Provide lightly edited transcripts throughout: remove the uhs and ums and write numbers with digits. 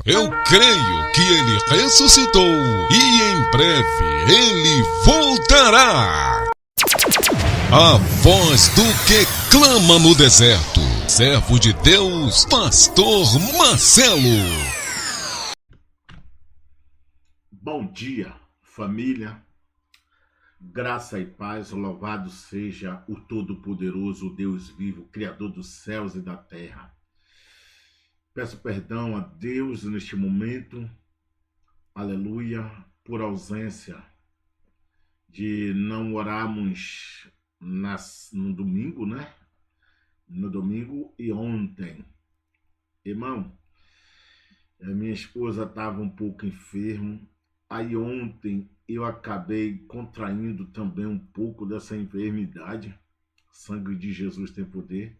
Eu creio que ele ressuscitou e em breve ele voltará. A voz do que clama no deserto. Servo de Deus, Pastor Marcelo. Bom dia, família. Graça e paz, louvado seja o Todo-Poderoso, Deus vivo, Criador dos céus e da terra. Peço perdão a Deus neste momento, aleluia, por ausência de não orarmos no domingo, né? No domingo e ontem. Irmão, a minha esposa estava um pouco enferma. Aí ontem eu acabei contraindo também um pouco dessa enfermidade. Sangue de Jesus tem poder.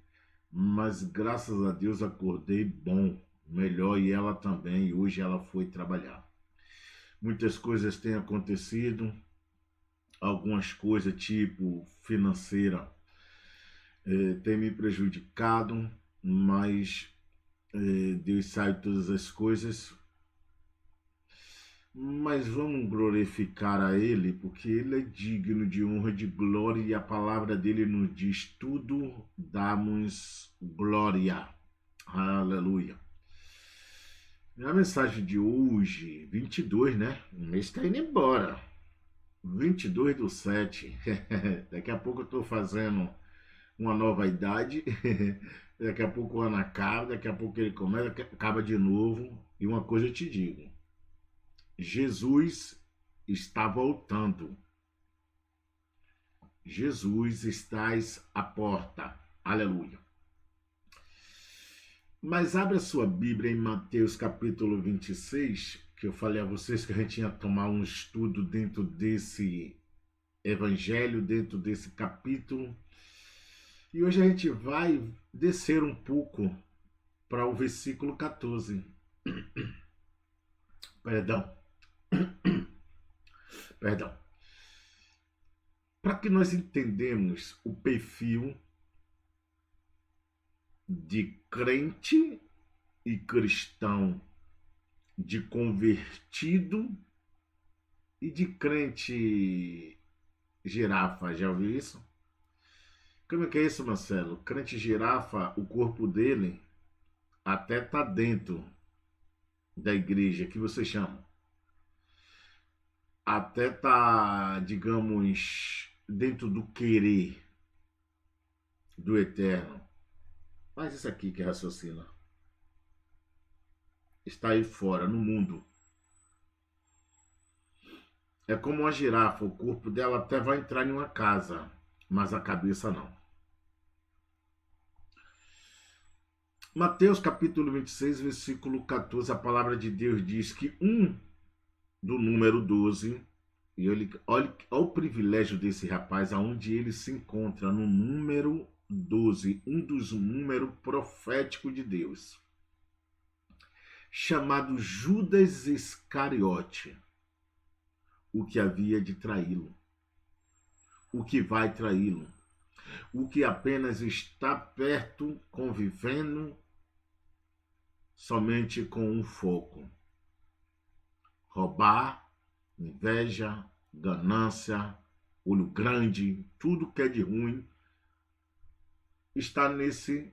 Mas graças a Deus acordei bom, melhor, e ela também. E hoje ela foi trabalhar. Muitas coisas têm acontecido. Algumas coisas tipo financeira tem me prejudicado. Mas Deus sabe todas as coisas. Mas vamos glorificar a Ele, porque Ele é digno de honra e de glória, e a palavra dele nos diz: tudo damos glória. Aleluia. A mensagem de hoje, 22, né? O mês está indo embora. 22/7. Daqui a pouco eu estou fazendo uma nova idade. Daqui a pouco o ano acaba, daqui a pouco ele começa, acaba de novo. E uma coisa eu te digo: Jesus está voltando. Jesus está à porta. Aleluia. Mas abre a sua Bíblia em Mateus capítulo 26, que eu falei a vocês que a gente ia tomar um estudo dentro desse evangelho, dentro desse capítulo. E hoje a gente vai descer um pouco para o versículo 14. Perdão. Para que nós entendamos o perfil de crente e cristão, de convertido e de crente girafa, já ouviu isso? Como é que é isso, Marcelo? Crente girafa, o corpo dele até tá dentro da igreja, que você chama. Até tá, digamos, dentro do querer do eterno. Mas isso aqui que raciocina está aí fora, no mundo. É como uma girafa, o corpo dela até vai entrar em uma casa, mas a cabeça não. Mateus capítulo 26, versículo 14, a palavra de Deus diz que do número 12, e olha o privilégio desse rapaz, aonde ele se encontra no número 12, um dos números proféticos de Deus, chamado Judas Iscariote, o que havia de traí-lo, o que vai traí-lo, o que apenas está perto, convivendo somente com um foco: roubar, inveja, ganância, olho grande, tudo que é de ruim está nesse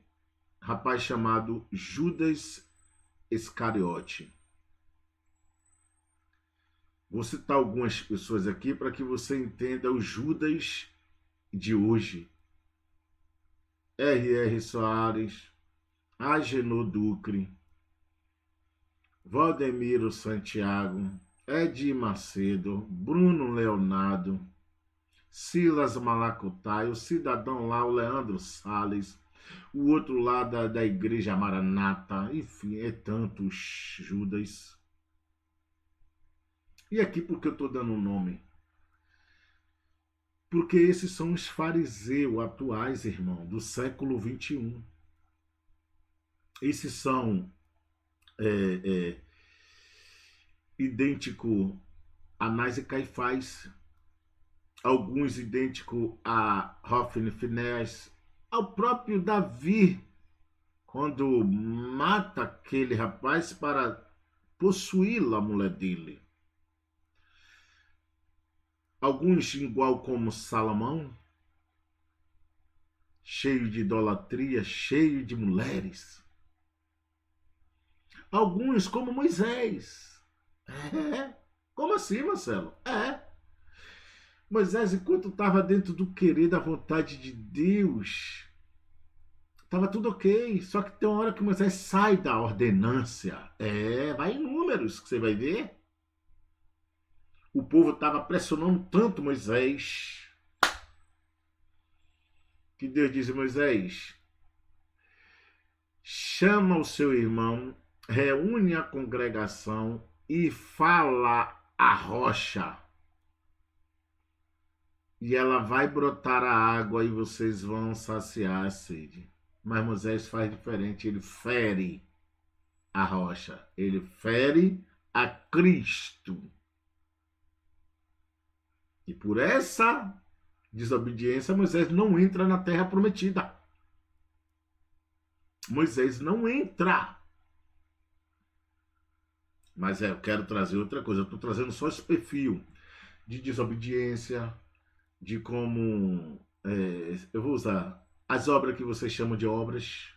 rapaz chamado Judas Iscariote. Vou citar algumas pessoas aqui para que você entenda o Judas de hoje. R.R. Soares, Agenor Ducre, Valdemiro Santiago, Edir Macedo, Bruno Leonardo, Silas Malacotai, o cidadão lá, o Leandro Salles, o outro lá da igreja Maranata, enfim, é tantos Judas. E aqui porque eu estou dando um nome? Porque esses são os fariseus atuais, irmão, do século 21. Esses são idênticos a Anás e Caifás, alguns idênticos a Hofni e Finéas, ao próprio Davi, quando mata aquele rapaz para possuí-la, a mulher dele. Alguns, igual como Salomão, cheio de idolatria, cheio de mulheres. Alguns, como Moisés. Como assim, Marcelo? Moisés, enquanto estava dentro do querer, da vontade de Deus, estava tudo ok. Só que tem uma hora que Moisés sai da ordenância. Vai em Números, que você vai ver. O povo estava pressionando tanto Moisés, que Deus diz a Moisés: chama o seu irmão, reúne a congregação e fala a rocha. E ela vai brotar a água e vocês vão saciar a sede. Mas Moisés faz diferente, ele fere a rocha, ele fere a Cristo. E por essa desobediência, Moisés não entra na terra prometida. Moisés não entra. Mas eu quero trazer outra coisa. Eu estou trazendo só esse perfil de desobediência, de como... eu vou usar as obras que vocês chamam de obras.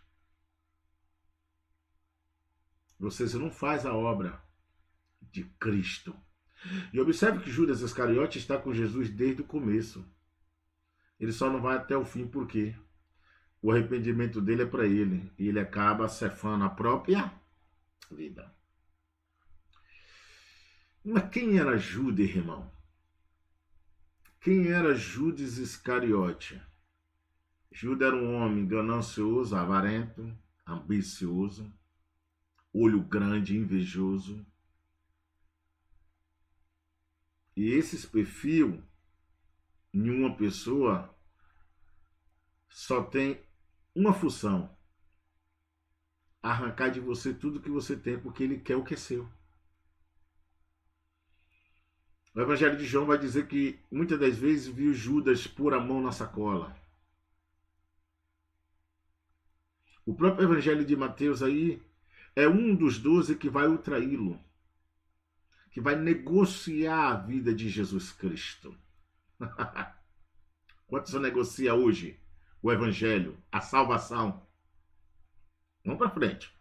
Vocês não fazem a obra de Cristo. E observe que Judas Iscariote está com Jesus desde o começo. Ele só não vai até o fim, por quê? O arrependimento dele é para ele. E ele acaba cefando a própria vida. Mas quem era Judas, irmão? Quem era Judas Iscariote? Judas era um homem ganancioso, avarento, ambicioso, olho grande, invejoso. E esses perfil em uma pessoa só tem uma função: arrancar de você tudo que você tem, porque ele quer o que é seu. O Evangelho de João vai dizer que muitas das vezes viu Judas pôr a mão na sacola. O próprio Evangelho de Mateus aí é um dos 12 que vai o traí-lo, que vai negociar a vida de Jesus Cristo. Quanto você negocia hoje o Evangelho, a salvação? Vamos para frente.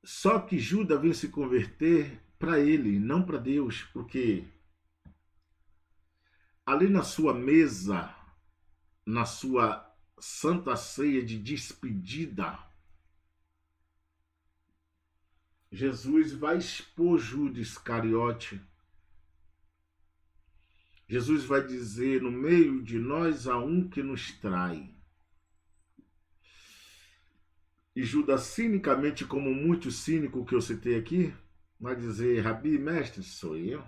Só que Judas veio se converter para ele, não para Deus, porque ali na sua mesa, na sua santa ceia de despedida, Jesus vai expor Judas Iscariote. Jesus vai dizer: no meio de nós há um que nos trai. E Judas, cinicamente, como muito cínico que eu citei aqui, vai dizer: Rabi, mestre, sou eu.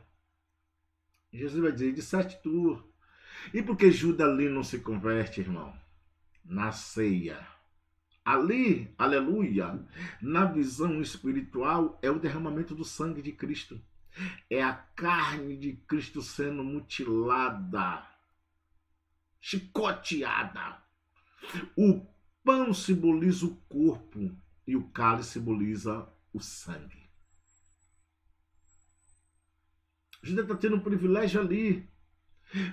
E Jesus vai dizer: disseste tu. E por que Judas ali não se converte, irmão? Na ceia. Ali, aleluia, na visão espiritual, é o derramamento do sangue de Cristo. É a carne de Cristo sendo mutilada, chicoteada. O pão simboliza o corpo e o cálice simboliza o sangue. Judas está tendo um privilégio ali,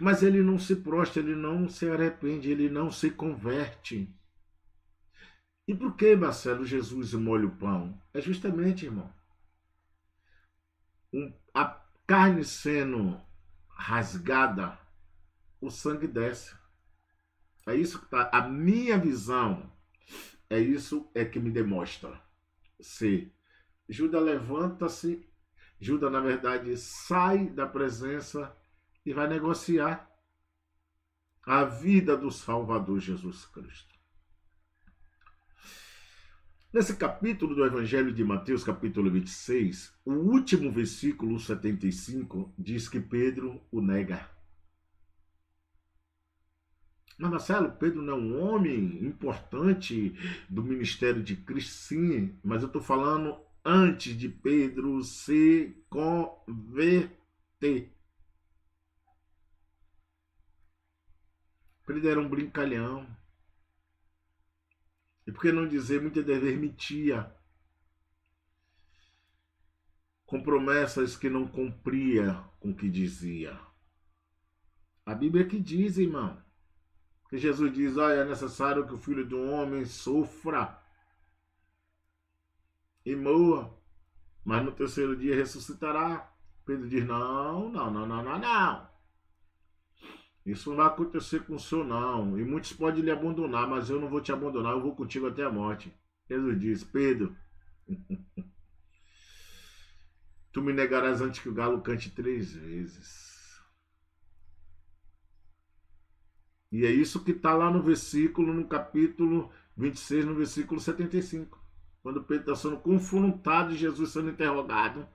mas ele não se prostra, ele não se arrepende, ele não se converte. E por que, Marcelo, Jesus molha o pão? É justamente, irmão, a carne sendo rasgada, o sangue desce. É isso que está. A minha visão é isso que me demonstra. Se Judas levanta-se, Judas, na verdade, sai da presença e vai negociar a vida do Salvador Jesus Cristo. Nesse capítulo do Evangelho de Mateus, capítulo 26, o último versículo 75 diz que Pedro o nega. Mas, Marcelo, Pedro não é um homem importante do ministério de Cristo? Sim, mas eu estou falando antes de Pedro se converter. Pedro era um brincalhão. E por que não dizer muitas das vezes mentia, com promessas que não cumpria com o que dizia? A Bíblia que diz, irmão, que Jesus diz, olha, é necessário que o Filho do Homem sofra e morra, mas no terceiro dia ressuscitará. Pedro diz, não. Isso não vai acontecer com o Senhor, não. E muitos podem lhe abandonar, mas eu não vou te abandonar, eu vou contigo até a morte. Jesus diz, Pedro, tu me negarás antes que o galo cante 3 vezes. E é isso que está lá no versículo, no capítulo 26, no versículo 75. Quando Pedro está sendo confrontado e Jesus sendo interrogado,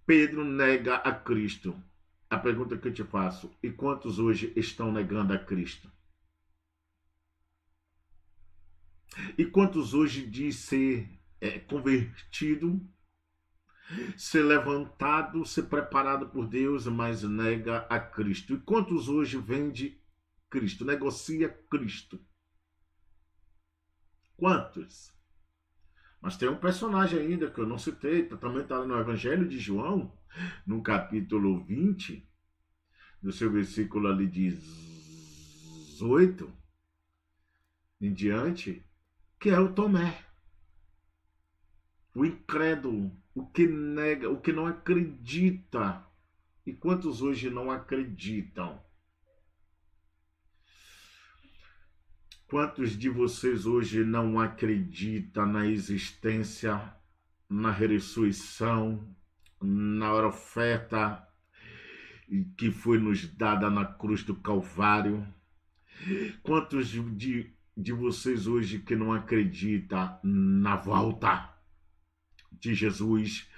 Pedro nega a Cristo. A pergunta que eu te faço, e quantos hoje estão negando a Cristo? E quantos hoje diz ser convertido, ser levantado, ser preparado por Deus, mas nega a Cristo? E quantos hoje vende Cristo, negocia Cristo? Quantos? Mas tem um personagem ainda que eu não citei, também está no Evangelho de João, no capítulo 20, no seu versículo ali 18 em diante, que é o Tomé, o incrédulo, o que nega, o que não acredita. E quantos hoje não acreditam? Quantos de vocês hoje não acreditam na existência, na ressurreição, na oferta que foi nos dada na cruz do Calvário? Quantos de vocês hoje que não acreditam na volta de Jesus,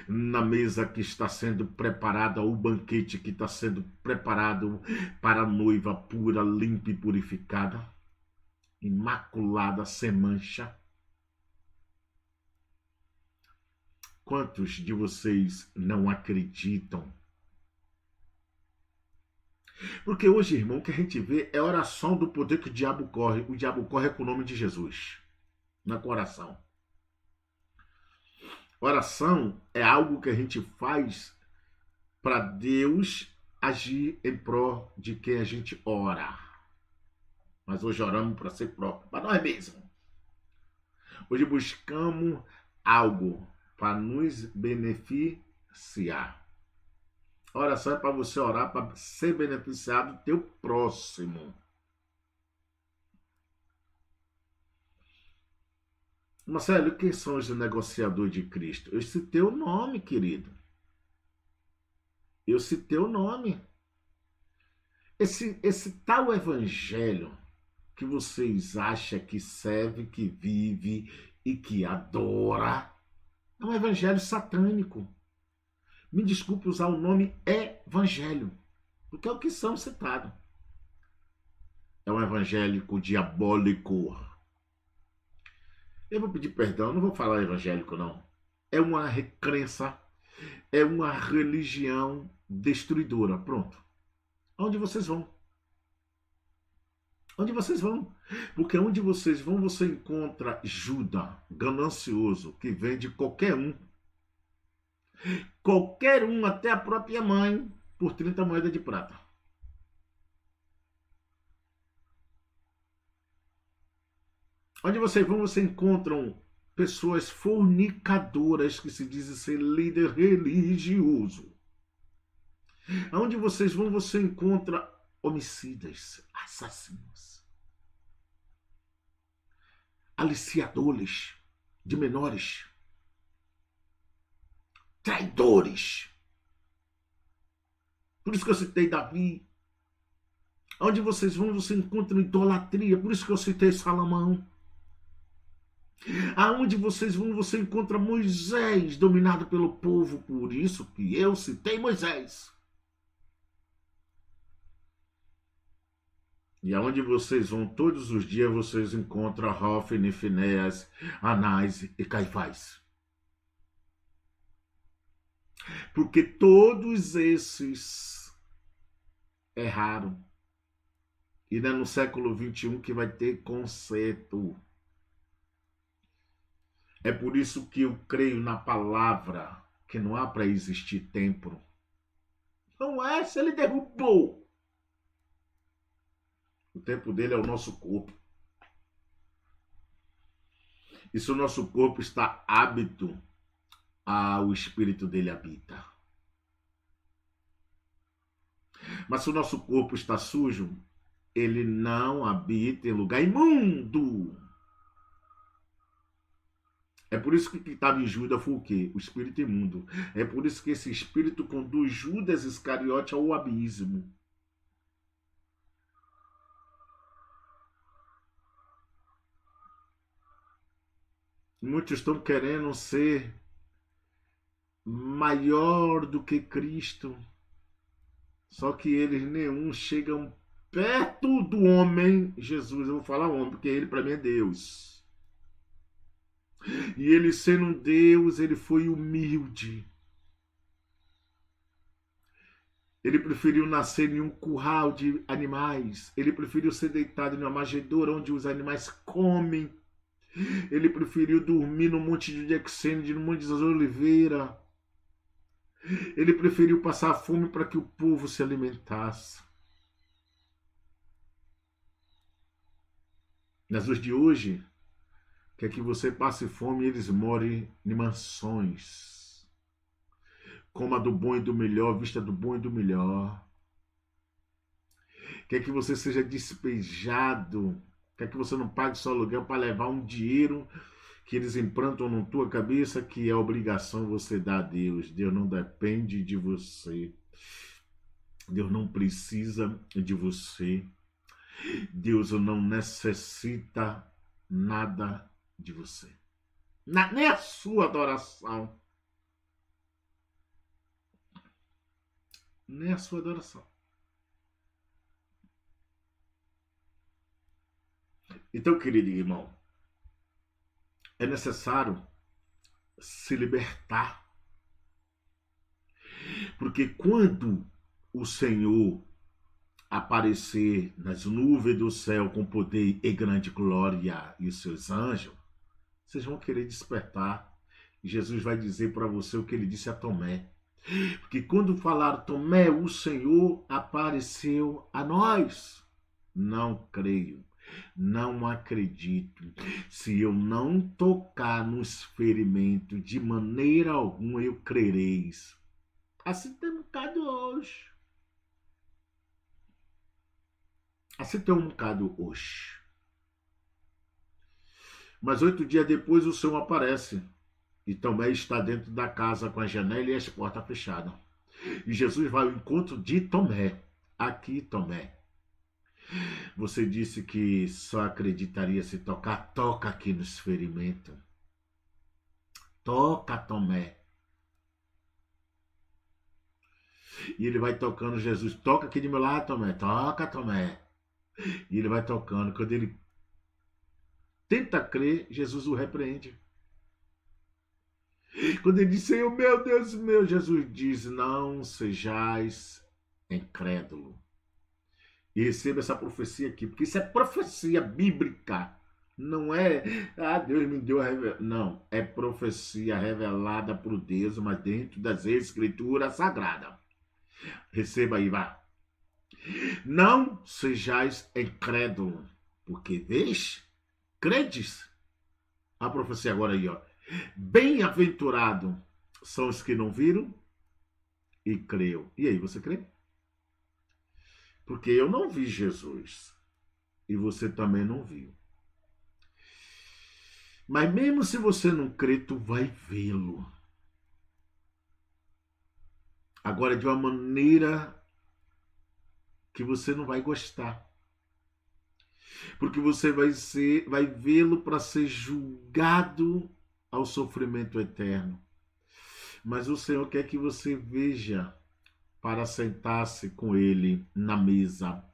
na mesa que está sendo preparada, o banquete que está sendo preparado para a noiva pura, limpa e purificada, imaculada, sem mancha? Quantos de vocês não acreditam? Porque hoje, irmão, o que a gente vê é a oração do poder que o diabo corre. O diabo corre com o nome de Jesus na coração. Oração é algo que a gente faz para Deus agir em prol de quem a gente ora. Mas hoje oramos para si próprio, para nós mesmos. Hoje buscamos algo para nos beneficiar. A oração é para você orar para ser beneficiado do teu próximo. Marcelo, quem são os negociadores de Cristo? Eu citei o nome, querido. Eu citei o nome. Esse tal evangelho que vocês acham que serve, que vive e que adora, é um evangelho satânico. Me desculpe usar o nome evangelho, porque é o que são citados. É um evangélico diabólico. Eu vou pedir perdão, não vou falar evangélico, não. É uma recrença, é uma religião destruidora. Pronto. Onde vocês vão? Onde vocês vão? Porque onde vocês vão, você encontra Judas, ganancioso, que vende qualquer um. Qualquer um, até a própria mãe, por 30 moedas de prata. Onde vocês vão, você encontram pessoas fornicadoras que se dizem ser líder religioso. Onde vocês vão, você encontra homicidas, assassinos, aliciadores de menores, traidores. Por isso que eu citei Davi. Onde vocês vão, você encontra idolatria. Por isso que eu citei Salomão. Aonde vocês vão, você encontra Moisés dominado pelo povo. Por isso que eu citei Moisés. E aonde vocês vão todos os dias, vocês encontram Hófni, Finéias, Anás e Caifás. Porque todos esses erraram E não é no século XXI que vai ter conserto. É por isso que eu creio na palavra, que não há para existir templo. Não é, se ele derrubou. O templo dele é o nosso corpo. E se o nosso corpo está hábito, o espírito dele habita. Mas se o nosso corpo está sujo, ele não habita em lugar imundo. É por isso que o que estava em Judas foi o quê? O espírito imundo. É por isso que esse espírito conduz Judas Iscariote ao abismo. Muitos estão querendo ser maior do que Cristo. Só que eles nenhum chegam perto do homem Jesus. Eu vou falar homem, porque ele para mim é Deus. E ele sendo um Deus, ele foi humilde. Ele preferiu nascer em um curral de animais. Ele preferiu ser deitado em uma manjedoura onde os animais comem. Ele preferiu dormir no monte de Getsêmani, no monte das Oliveiras. Ele preferiu passar fome para que o povo se alimentasse. Nas dias de hoje, quer que você passe fome e eles morem em mansões. Coma do bom e do melhor, vista do bom e do melhor. Quer que você seja despejado. Quer que você não pague seu aluguel para levar um dinheiro que eles implantam na tua cabeça que é obrigação você dar a Deus. Deus não depende de você. Deus não precisa de você. Deus não necessita nada de você. Nem a sua adoração. Nem a sua adoração. Então, querido irmão, é necessário se libertar. Porque quando o Senhor aparecer nas nuvens do céu com poder e grande glória e os seus anjos, vocês vão querer despertar. E Jesus vai dizer para você o que ele disse a Tomé. Porque quando falaram Tomé, o Senhor apareceu a nós. Não creio. Não acredito. Se eu não tocar nos ferimentos, de maneira alguma eu crereis. Assim tem um bocado hoje. Assim tem um bocado hoje. Mas 8 dias depois o Senhor aparece. E Tomé está dentro da casa com a janela e as portas fechadas. E Jesus vai ao encontro de Tomé. Aqui, Tomé. Você disse que só acreditaria se tocar. Toca aqui nos ferimentos. Toca, Tomé. E ele vai tocando Jesus. Toca aqui de meu lado, Tomé. Toca, Tomé. E ele vai tocando. Quando ele tenta crer, Jesus o repreende. Quando ele diz, Senhor, meu Deus meu, Jesus diz, não sejais incrédulo. E receba essa profecia aqui, porque isso é profecia bíblica. Não é, Deus me deu a revelação. Não, é profecia revelada por Deus, mas dentro das Escrituras Sagradas. Receba aí, vá. Não sejais incrédulo, porque vês, credes. A profecia agora aí, ó. Bem-aventurado são os que não viram e creu. E aí, você crê? Porque eu não vi Jesus. E você também não viu. Mas mesmo se você não crê, tu vai vê-lo. Agora, de uma maneira que você não vai gostar. Porque você vai vê-lo para ser julgado ao sofrimento eterno. Mas o Senhor quer que você veja para sentar-se com ele na mesa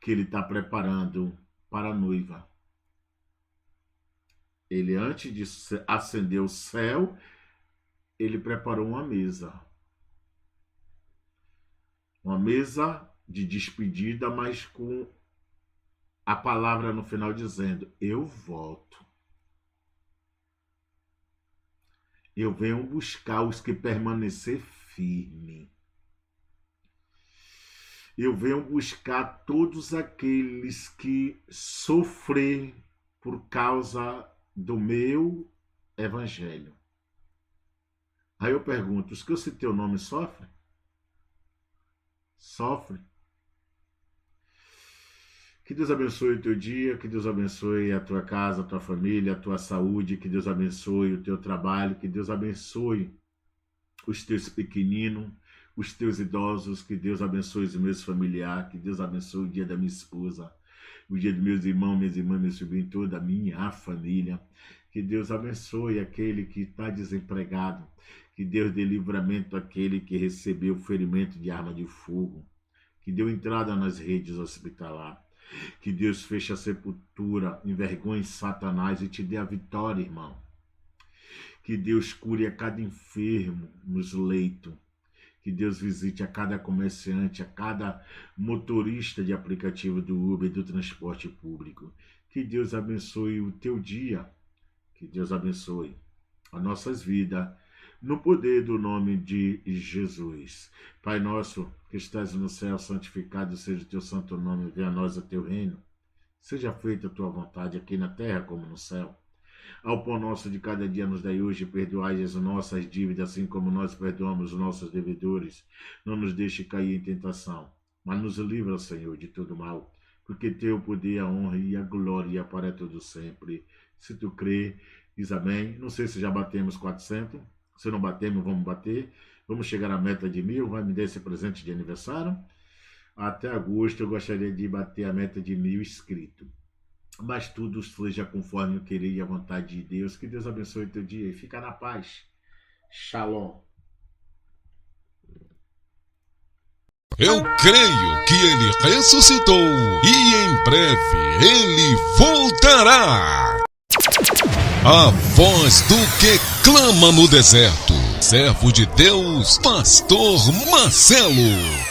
que ele está preparando para a noiva. Ele, antes de acender o céu, ele preparou uma mesa. Uma mesa de despedida, mas com a palavra no final dizendo: eu volto. Eu venho buscar os que permanecer firme. Eu venho buscar todos aqueles que sofrem por causa do meu evangelho. Aí eu pergunto: os que eu citei o nome sofrem? Sofrem. Que Deus abençoe o teu dia, que Deus abençoe a tua casa, a tua família, a tua saúde, que Deus abençoe o teu trabalho, que Deus abençoe os teus pequeninos, os teus idosos, que Deus abençoe os meus familiares, que Deus abençoe o dia da minha esposa, o dia dos meus irmãos, minhas irmãs, meus sobrinhos, toda a minha família. Que Deus abençoe aquele que está desempregado, que Deus dê livramento àquele que recebeu ferimento de arma de fogo, que deu entrada nas redes hospitalares. Que Deus feche a sepultura, envergonhe Satanás e te dê a vitória, irmão. Que Deus cure a cada enfermo nos leitos. Que Deus visite a cada comerciante, a cada motorista de aplicativo do Uber, do transporte público. Que Deus abençoe o teu dia. Que Deus abençoe as nossas vidas, no poder do nome de Jesus. Pai nosso, que estás no céu, santificado seja o teu santo nome, venha a nós o teu reino. Seja feita a tua vontade, aqui na terra como no céu. Ao pão nosso de cada dia nos dai hoje, perdoai as nossas dívidas, assim como nós perdoamos os nossos devedores. Não nos deixe cair em tentação, mas nos livra, Senhor, de todo mal, porque teu poder, a honra e a glória para todo sempre. Se tu crê, diz amém. Não sei se já batemos 400. Se não batemos, vamos bater. Vamos chegar à meta de 1000. Vai me dar esse presente de aniversário. Até agosto eu gostaria de bater a meta de 1000 inscritos. Mas tudo seja conforme o querer e a vontade de Deus. Que Deus abençoe o teu dia e fica na paz. Shalom. Eu creio que ele ressuscitou e em breve ele voltará. A voz do que clama no deserto. Servo de Deus, Pastor Marcelo.